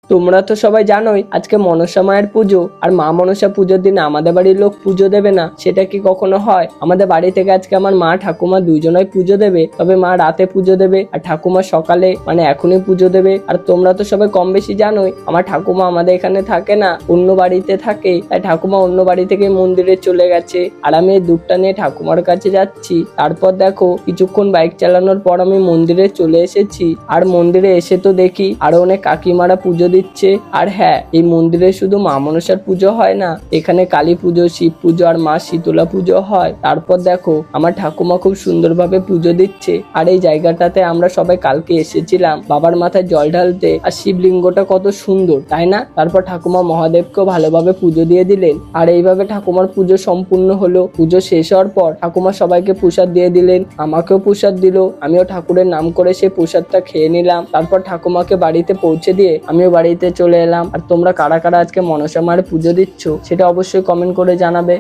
তোমরা তো সবাই জানোই আজকে মনসা মায়ের পুজো। আর মা মনসা পুজোর দিন আমাদের বাড়ির লোক পুজো দেবে না, সেটা কি কখনো হয়? আমাদের বাড়ি থেকে আজকে আমার মা ঠাকুমা দুজনাই পুজো দেবে, তবে মা রাতে পুজো দেবে আর ঠাকুমা সকালে মানে এখনই পুজো দেবে। আর তোমরা তো সবাই কম বেশি জানোই আমার ঠাকুমা আমাদের এখানে থাকে না, অন্য বাড়িতে থাকে। তাই ঠাকুমা অন্য বাড়ি থেকে মন্দিরে চলে গেছে আর আমি এই দুধটা নিয়ে ঠাকুমার কাছে যাচ্ছি। তারপর দেখো কিছুক্ষণ বাইক চালানোর পর আমি মন্দিরে চলে এসেছি। আর মন্দিরে এসে তো দেখি আরো অনেক কাকিমারা পুজো দিচ্ছে। আর হ্যাঁ, এই মন্দিরে শুধু মা মনসার পুজো হয় না, এখানে কালী পুজো, শিব পুজো আর মা শীতলা পুজো হয়। তারপর দেখো আমার ঠাকুমা খুব সুন্দরভাবে পুজো দিচ্ছে। আর এই জায়গাটাতে আমরা সবাই কালকে এসেছিলাম বাবার মাথায় জল ঢালতে। আর শিবলিঙ্গটা কত সুন্দর, তাই না? তারপর ঠাকুমা মহাদেবকেও ভালোভাবে পুজো দিয়ে দিলেন। আর এইভাবে ঠাকুমার পুজো সম্পূর্ণ হলো। পুজো শেষ হওয়ার পর ঠাকুমা সবাইকে প্রসাদ দিয়ে দিলেন, আমাকেও প্রসাদ দিল। আমিও ঠাকুরের নাম করে সেই প্রসাদটা খেয়ে নিলাম। তারপর ঠাকুমাকে বাড়িতে পৌঁছে দিয়ে আমিও বাড়িতে চলে এলাম। আর তোমরা কারা কারা আজকে মনসা মায়ের পুজো দিচ্ছ সেটা অবশ্যই কমেন্ট করে জানাবে।